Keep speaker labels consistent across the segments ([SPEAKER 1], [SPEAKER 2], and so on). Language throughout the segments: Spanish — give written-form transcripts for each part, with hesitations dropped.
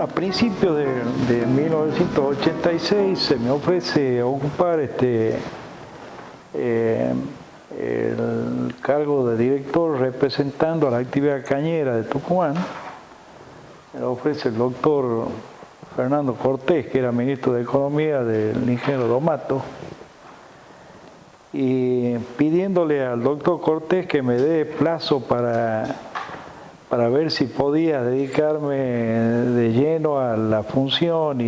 [SPEAKER 1] A principios de 1986 se me ofrece ocupar el cargo de director representando a la actividad cañera de Tucumán. Me lo ofrece el doctor Fernando Cortés, que era ministro de Economía del ingeniero Domato, y pidiéndole al doctor Cortés que me dé plazo para ver si podía dedicarme de lleno a la función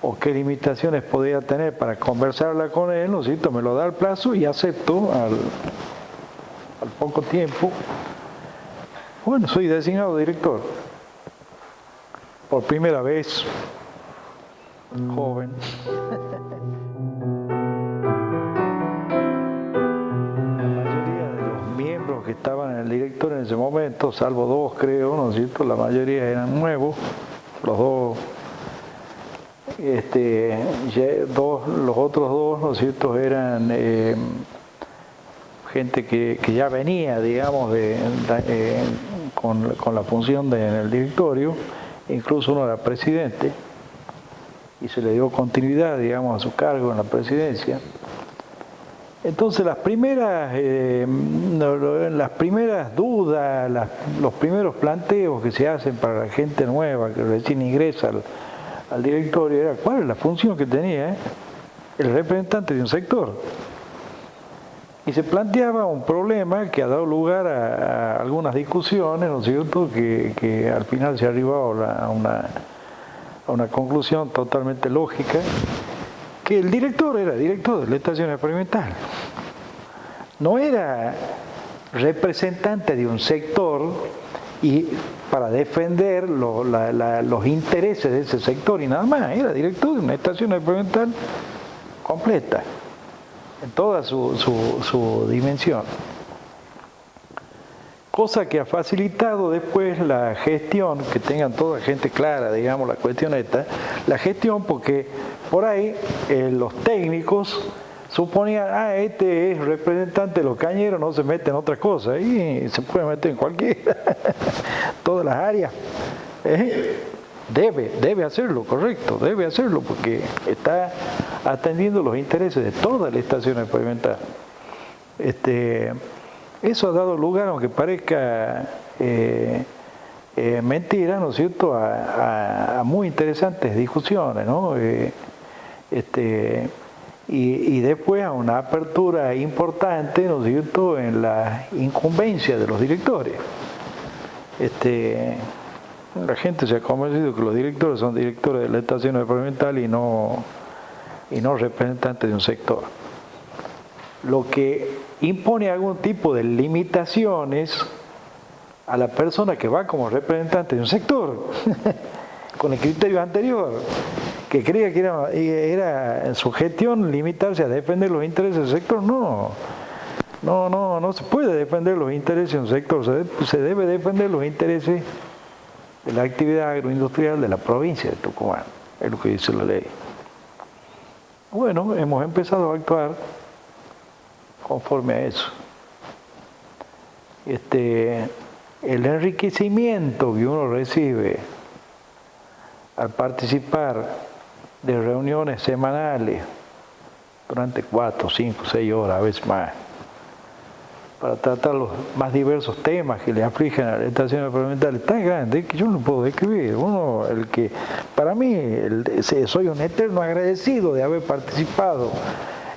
[SPEAKER 1] o qué limitaciones podía tener para conversarla con él, ¿no es cierto? Me lo da el plazo y acepto al poco tiempo. Bueno, soy designado director. Por primera vez, joven. Que estaban en el directorio en ese momento, salvo dos creo, ¿no es cierto? La mayoría eran nuevos, los dos, los otros dos, ¿no es cierto? Eran gente que ya venía, digamos, con la función en el directorio, incluso uno era presidente, y se le dio continuidad, digamos, a su cargo en la presidencia. Entonces las primeras dudas, los primeros planteos que se hacen para la gente nueva que recién ingresa al directorio era cuál es la función que tenía el representante de un sector. Y se planteaba un problema que ha dado lugar a algunas discusiones, ¿no es cierto?, que al final se ha arribado a una conclusión totalmente lógica, que el director era director de la estación experimental. No era representante de un sector y para defender los intereses de ese sector y nada más. Era director de una estación experimental completa, en toda su dimensión. Cosa que ha facilitado después la gestión, que tengan toda gente clara, digamos, la cuestión esta, la gestión, porque por ahí los técnicos suponían, este es representante de los cañeros, no se mete en otra cosa, y se puede meter en cualquiera, todas las áreas. Debe hacerlo, correcto, debe hacerlo, porque está atendiendo los intereses de toda la estación experimental. Eso ha dado lugar, aunque parezca mentira, ¿no es cierto?, a muy interesantes discusiones, ¿no? Y después a una apertura importante, ¿no es cierto?, en la incumbencia de los directores. La gente se ha convencido que los directores son directores de la estación experimental y no representantes de un sector. Lo que impone algún tipo de limitaciones a la persona que va como representante de un sector, con el criterio anterior, que creía que era su gestión limitarse a defender los intereses del sector. No se puede defender los intereses de un sector, se debe defender los intereses de la actividad agroindustrial de la provincia de Tucumán, es lo que dice la ley. Bueno, hemos empezado a actuar conforme a eso. El enriquecimiento que uno recibe al participar de reuniones semanales durante 4, 5, 6 horas, a veces más, para tratar los más diversos temas que le afligen a la estación experimental, es tan grande que yo no puedo describir. Para mí, soy un eterno agradecido de haber participado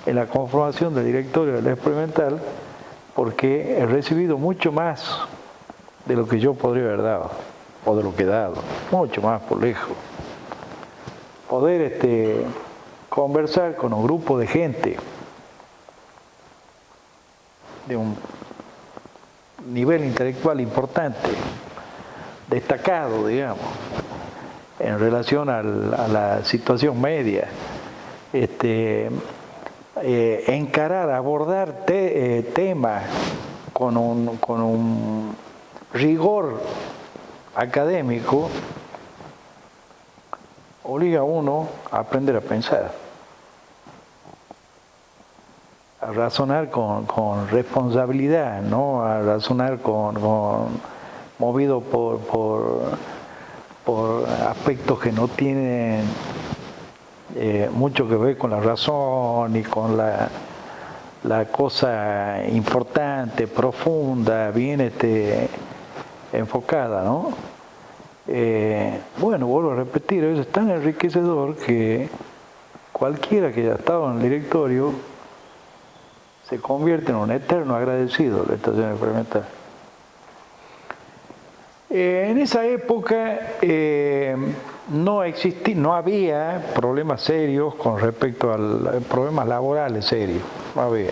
[SPEAKER 1] en la conformación del directorio de la experimental, porque he recibido mucho más de lo que yo podría haber dado, o de lo que he dado, mucho más por lejos. Poder conversar con un grupo de gente de un nivel intelectual importante, destacado, digamos, en relación a la situación media, encarar, abordar temas con un rigor académico, obliga a uno a aprender a pensar, a razonar con responsabilidad, ¿no? A razonar con movido por aspectos que no tienen mucho que ver con la razón y con la cosa importante, profunda, bien enfocada, ¿no? Bueno, vuelvo a repetir, eso es tan enriquecedor que cualquiera que haya estado en el directorio se convierte en un eterno agradecido de la estación experimental. En esa época no había problemas serios con respecto a problemas laborales serios, no había.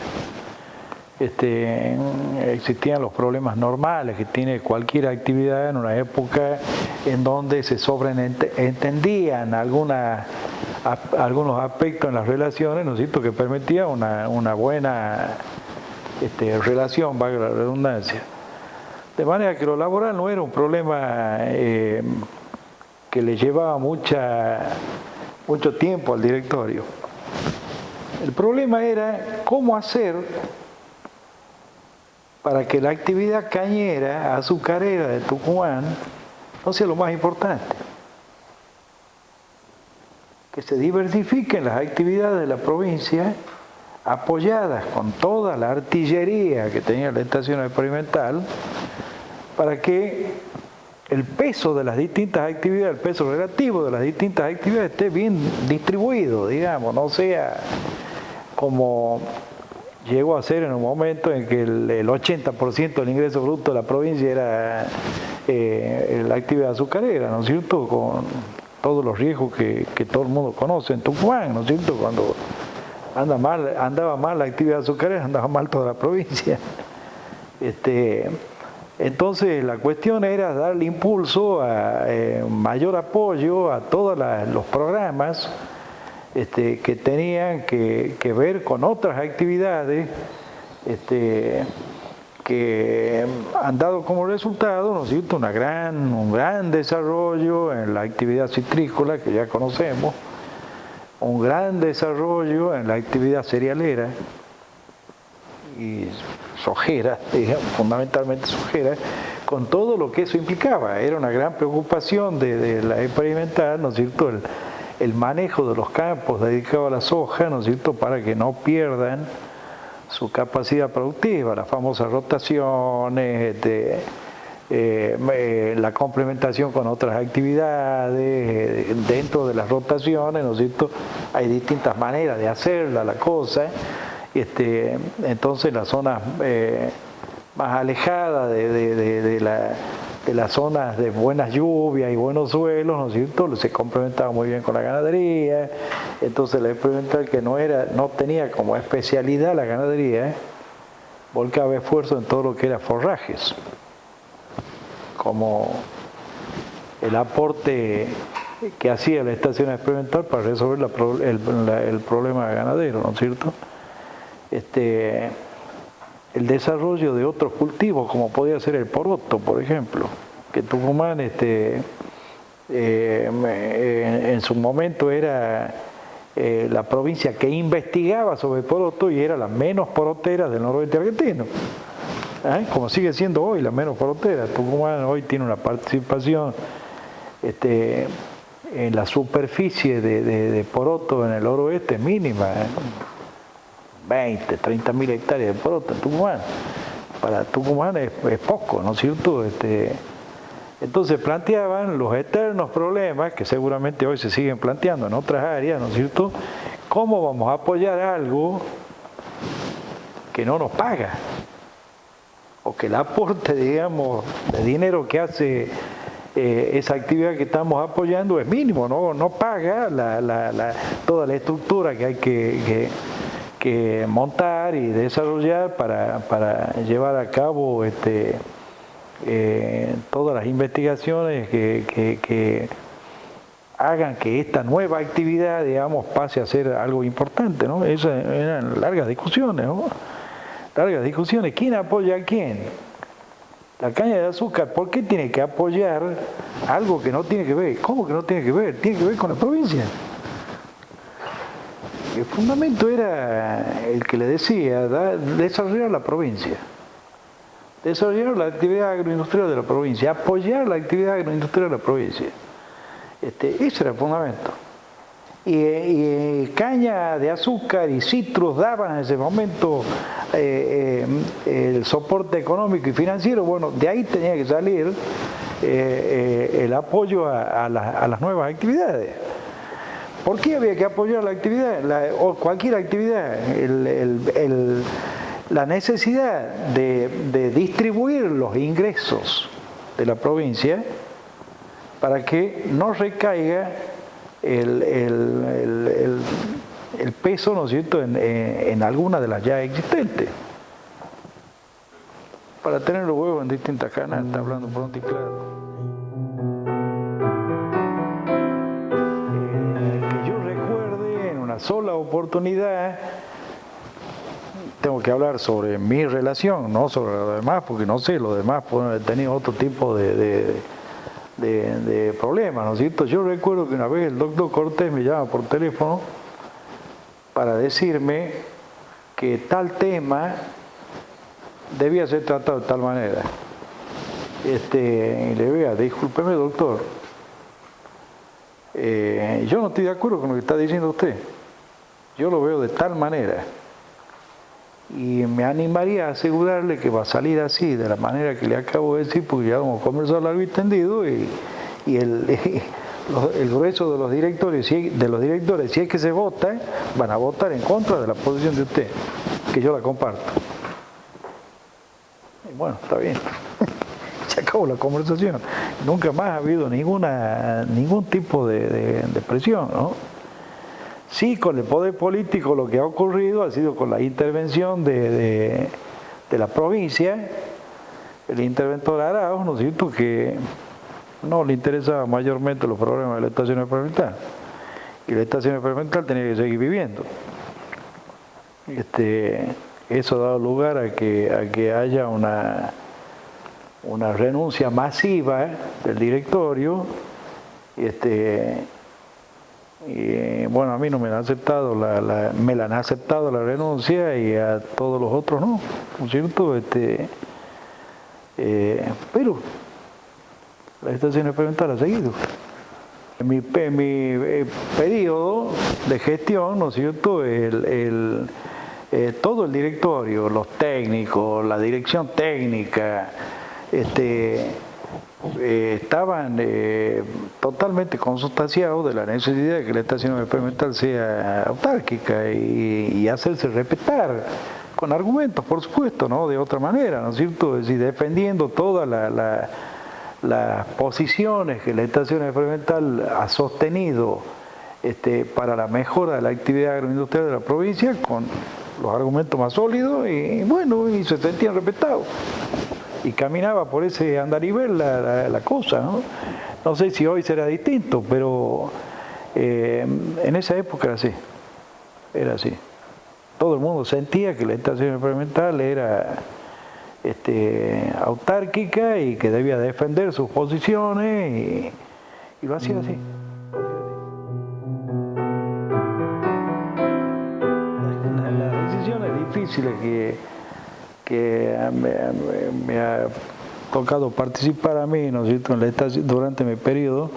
[SPEAKER 1] Existían los problemas normales que tiene cualquier actividad en una época en donde se sobreentendían algunos aspectos en las relaciones, ¿no es cierto?, que permitía una buena relación, valga la redundancia. De manera que lo laboral no era un problema que le llevaba mucho tiempo al directorio. El problema era cómo hacer para que la actividad cañera, azucarera de Tucumán no sea lo más importante. Que se diversifiquen las actividades de la provincia, apoyadas con toda la artillería que tenía la estación experimental, para que el peso de las distintas actividades, el peso relativo de las distintas actividades esté bien distribuido, digamos, no sea como llegó a ser en un momento en que el 80% del ingreso bruto de la provincia era la actividad azucarera, ¿no es cierto?, con todos los riesgos que todo el mundo conoce en Tucumán, ¿no es cierto?, cuando andaba mal la actividad azucarera, andaba mal toda la provincia. Entonces la cuestión era darle impulso, mayor apoyo a todos los programas que tenían que ver con otras actividades que han dado como resultado, ¿no es cierto?, un gran desarrollo en la actividad citrícola, que ya conocemos, un gran desarrollo en la actividad cerealera y sojera, digamos, fundamentalmente sojera, con todo lo que eso implicaba. Era una gran preocupación de la experimental, ¿no es cierto?, el manejo de los campos dedicados a la soja, ¿no es cierto?, para que no pierdan su capacidad productiva, las famosas rotaciones, la complementación con otras actividades. Dentro de las rotaciones, ¿no es cierto?, hay distintas maneras de hacerla la cosa. Entonces las zonas más alejadas de las zonas de buenas lluvias y buenos suelos, ¿no es cierto?, se complementaba muy bien con la ganadería. Entonces la experimental, que no tenía como especialidad la ganadería, volcaba esfuerzo en todo lo que era forrajes, como el aporte que hacía la estación experimental para resolver el problema ganadero, ¿no es cierto? El desarrollo de otros cultivos, como podía ser el poroto, por ejemplo, que Tucumán en su momento era la provincia que investigaba sobre el poroto y era la menos porotera del noroeste argentino, como sigue siendo hoy la menos porotera. Tucumán hoy tiene una participación en la superficie de poroto en el noroeste mínima, 20, 30.000 hectáreas de poroto en Tucumán. Para Tucumán es poco, ¿no es cierto? Entonces planteaban los eternos problemas, que seguramente hoy se siguen planteando en otras áreas, ¿no es cierto? ¿Cómo vamos a apoyar algo que no nos paga? O que el aporte, digamos, de dinero que hace esa actividad que estamos apoyando es mínimo, no paga toda la estructura que hay que montar y desarrollar para llevar a cabo todas las investigaciones que hagan que esta nueva actividad, digamos, pase a ser algo importante, ¿no? Esas eran largas discusiones, ¿no? Largas discusiones. ¿Quién apoya a quién? La caña de azúcar, ¿por qué tiene que apoyar algo que no tiene que ver? ¿Cómo que no tiene que ver? Tiene que ver con la provincia. El fundamento era el que le decía, desarrollar la provincia. desarrollar la actividad agroindustrial de la provincia, apoyar la actividad agroindustrial de la provincia. Ese era el fundamento. Y caña de azúcar y citrus daban en ese momento el soporte económico y financiero. Bueno, de ahí tenía que salir el apoyo a las nuevas actividades. ¿Por qué había que apoyar la actividad? O cualquier actividad. La necesidad de distribuir los ingresos de la provincia para que no recaiga el peso, ¿no es cierto?, en alguna de las ya existentes. Para tener los huevos en distintas canastas, hablando pronto y claro. Que yo recuerde en una sola oportunidad, tengo que hablar sobre mi relación, no sobre lo demás, porque no sé, los demás pueden haber tenido otro tipo de problemas, ¿no es cierto? Yo recuerdo que una vez el doctor Cortés me llama por teléfono para decirme que tal tema debía ser tratado de tal manera. Y le digo, discúlpeme, doctor, yo no estoy de acuerdo con lo que está diciendo usted. Yo lo veo de tal manera. Y me animaría a asegurarle que va a salir así, de la manera que le acabo de decir, porque ya vamos a conversar largo y tendido, y el grueso de los directores, si es que se vota, van a votar en contra de la posición de usted, que yo la comparto. Y bueno, está bien. Se acabó la conversación. Nunca más ha habido ningún tipo de presión, ¿no? Sí, con el poder político lo que ha ocurrido ha sido con la intervención de la provincia, el interventor Arauz, ¿no es cierto?, que no le interesaba mayormente los problemas de la estación experimental. Y la estación experimental tenía que seguir viviendo. Eso ha dado lugar a que haya una renuncia masiva del directorio. Y bueno, a mí no me la han aceptado me la han aceptado la renuncia, y a todos los otros no, ¿no es cierto? Pero la estación experimental ha seguido. En mi periodo de gestión, ¿no es cierto?, todo el directorio, los técnicos, la dirección técnica, estaban totalmente consustanciados de la necesidad de que la estación experimental sea autárquica y hacerse respetar con argumentos, por supuesto, no de otra manera, ¿no es cierto? Es decir, defendiendo todas las posiciones que la estación experimental ha sostenido para la mejora de la actividad agroindustrial de la provincia, con los argumentos más sólidos, y bueno, y se sentían respetados. Y caminaba por ese andarivel la cosa, ¿no? No sé si hoy será distinto, pero en esa época era así. Todo el mundo sentía que la estación experimental era autárquica y que debía defender sus posiciones, y lo hacía así. Las decisiones difíciles que me ha tocado participar a mí, ¿no es cierto?, durante mi periodo,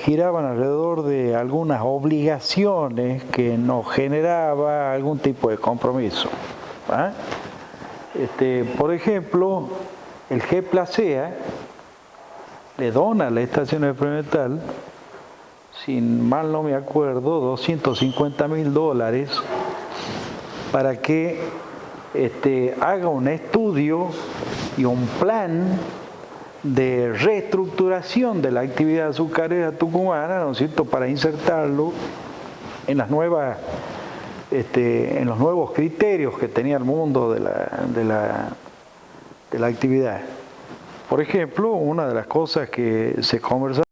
[SPEAKER 1] giraban alrededor de algunas obligaciones que nos generaba algún tipo de compromiso. Por ejemplo, el GEPLACEA le dona a la estación experimental, si mal no me acuerdo, $250.000 para que haga un estudio y un plan de reestructuración de la actividad azucarera tucumana, ¿no es cierto?, para insertarlo en las nuevas, en los nuevos criterios que tenía el mundo de la actividad. Por ejemplo, una de las cosas que se conversaba